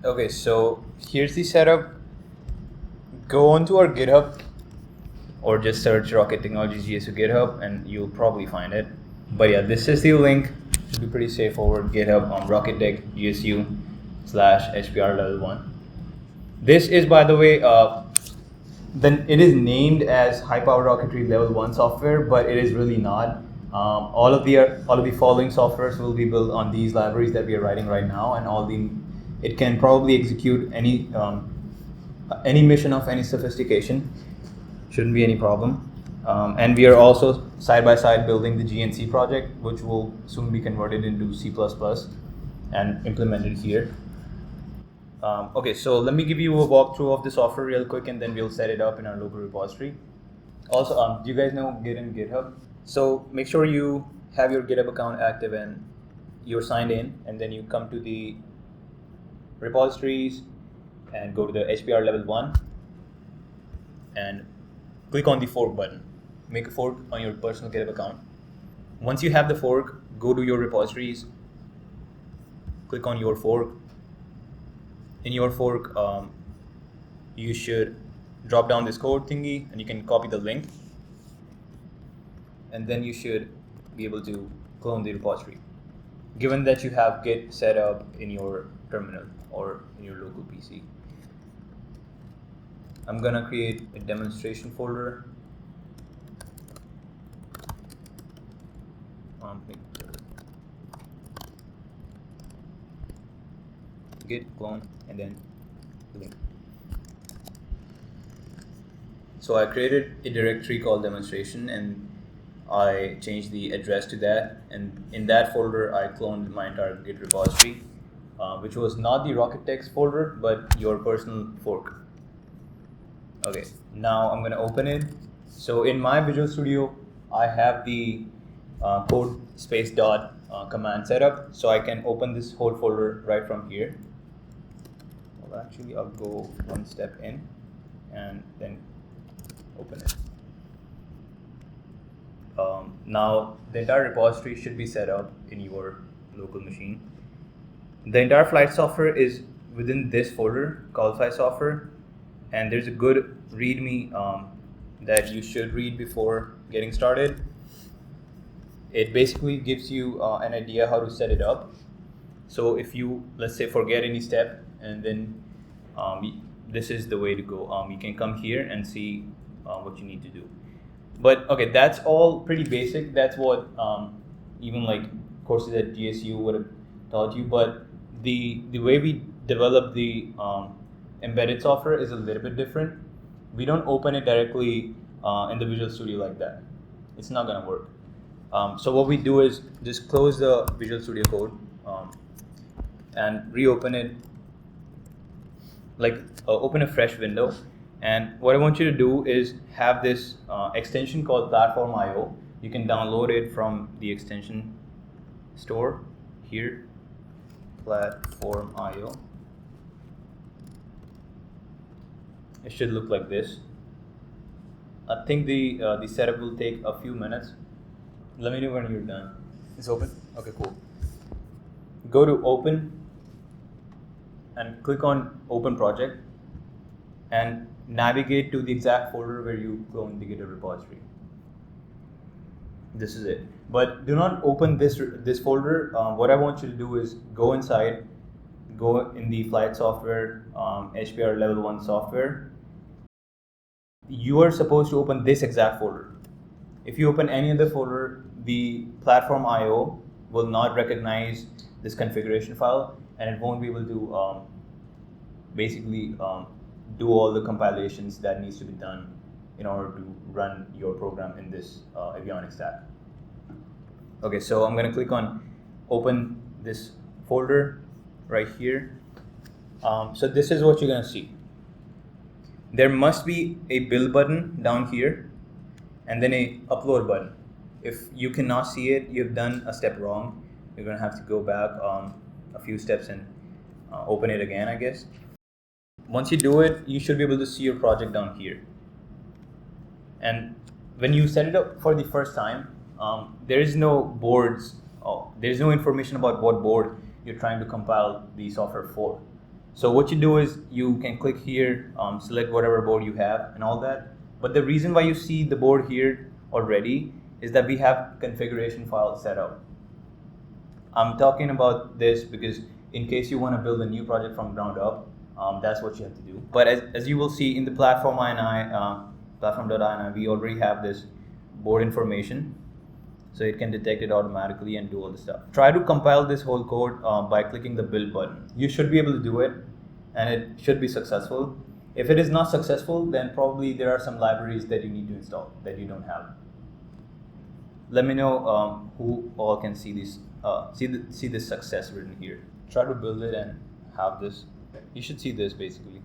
Okay, so here's the setup. Go onto our GitHub or just search Rocket Technologies GSU GitHub and you'll probably find it. But yeah, this is the link. Should be pretty straightforward. GitHub on Rocket Tech GSU/HPR level 1. This is, by the way, then it is named as high power rocketry level 1 software, but it is really not. All of the following softwares will be built on these libraries that we are writing right now, and it can probably execute any mission of any sophistication. Shouldn't be any problem. And we are also side by side building the GNC project, which will soon be converted into C++ and implemented here. Okay, so let me give you a walkthrough of the software real quick, and then we'll set it up in our local repository. Also, do you guys know Git and GitHub? So make sure you have your GitHub account active and you're signed in, and then you come to the repositories and go to the HPR level 1 and click on the fork button. Make a fork on your personal GitHub account. Once you have the fork, go to your repositories, click on your fork. In your fork, you should drop down this code thingy and you can copy the link. And then you should be able to clone the repository. Given that you have Git set up in your terminal or in your local PC. I'm gonna create a demonstration folder. Git clone and then link. So I created a directory called demonstration and I changed the address to that, and in that folder I cloned my entire Git repository, which was not the Rocket Text folder but your personal fork. Okay, now I'm gonna open it. So in my Visual Studio I have the code space dot command set up, so I can open this whole folder right from here. Well, actually I'll go one step in and then open it. Now the entire repository should be set up in your local machine. The entire flight software is within this folder called flight software, and there's a good README that you should read before getting started. It basically gives you an idea how to set it up. So if you, let's say, forget any step, and then this is the way to go. You can come here and see what you need to do. But okay, that's all pretty basic. That's what even like courses at GSU would have taught you. But the way we develop the embedded software is a little bit different. We don't open it directly in the Visual Studio like that. It's not gonna work. So what we do is just close the Visual Studio code and reopen it. Like open a fresh window. And what I want you to do is have this extension called Platform IO. You can download it from the extension store here, Platform IO. It should look like this. I think the setup will take a few minutes. Let me know when you're done. It's open? Okay, cool. Go to Open and click on Open Project and navigate to the exact folder where you cloned the GitHub repository. This is it. But do not open this folder. What I want you to do is go inside, go in the flight software, HPR level 1 software. You are supposed to open this exact folder. If you open any other folder, the Platform IO will not recognize this configuration file, and it won't be able to basically do all the compilations that needs to be done in order to run your program in this avionics stack. Okay, so I'm going to click on open this folder right here. So this is what you're going to see. There must be a build button down here and then a upload button. If you cannot see it, you've done a step wrong. You're going to have to go back a few steps and open it again, I guess. Once you do it, you should be able to see your project down here. And when you set it up for the first time, there is no boards. There's no information about what board you're trying to compile the software for. So what you do is you can click here, select whatever board you have and all that. But the reason why you see the board here already is that we have configuration files set up. I'm talking about this because in case you want to build a new project from ground up, that's what you have to do. But as you will see in the platform INI, platform.ini, we already have this board information. So it can detect it automatically and do all the stuff. Try to compile this whole code by clicking the build button. You should be able to do it, and it should be successful. If it is not successful, then probably there are some libraries that you need to install that you don't have. Let me know who all can see this. See this success written here. Try to build it and have this. You should see this basically.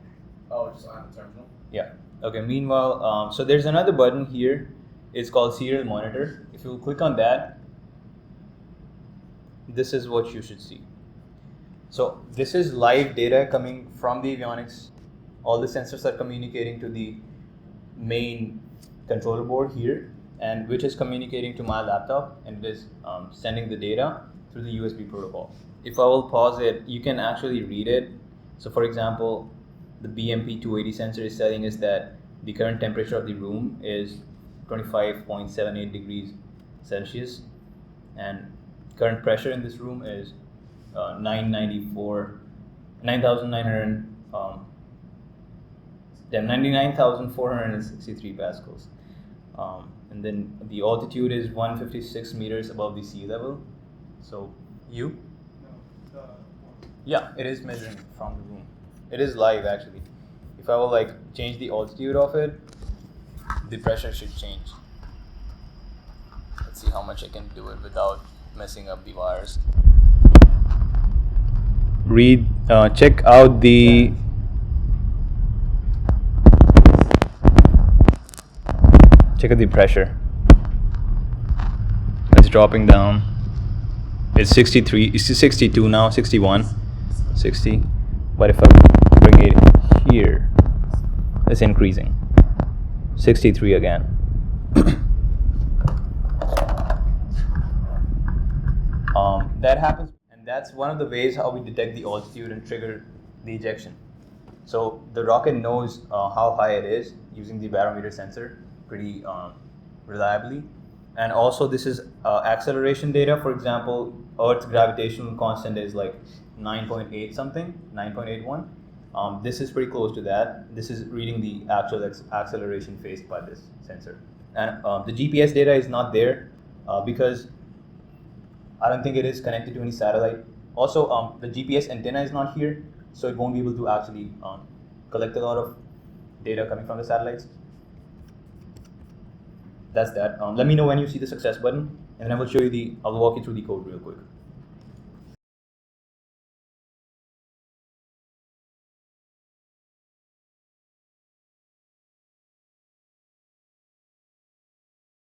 Oh, just on the terminal? Yeah. Okay. Meanwhile, so there's another button here. It's called serial monitor. If you click on that, this is what you should see. So this is live data coming from the avionics. All the sensors are communicating to the main controller board here, and which is communicating to my laptop, and it is sending the data through the USB protocol. If I will pause it, you can actually read it. So for example, the BMP 280 sensor is telling us that the current temperature of the room is 25.78 degrees Celsius, and current pressure in this room is 99,463 pascals. And then the altitude is 156 meters above the sea level. So you? No, Yeah, it is measuring from the room. It is live actually. If I will like change the altitude of it, the pressure should change. Let's see how much I can do it without messing up the wires. Check out the pressure. It's dropping down. It's 63, it's 62 now, 61, 60. But if I bring it here, it's increasing. 63 again. That happens, and that's one of the ways how we detect the altitude and trigger the ejection. So the rocket knows how high it is using the barometer sensor pretty reliably. And also this is acceleration data. For example, Earth's gravitational constant is like 9.8 something, 9.81. This is pretty close to that. This is reading the actual acceleration faced by this sensor. And the GPS data is not there because I don't think it is connected to any satellite. Also, the GPS antenna is not here, so it won't be able to actually collect a lot of data coming from the satellites. That's that. Let me know when you see the success button, and then I will walk you through the code real quick.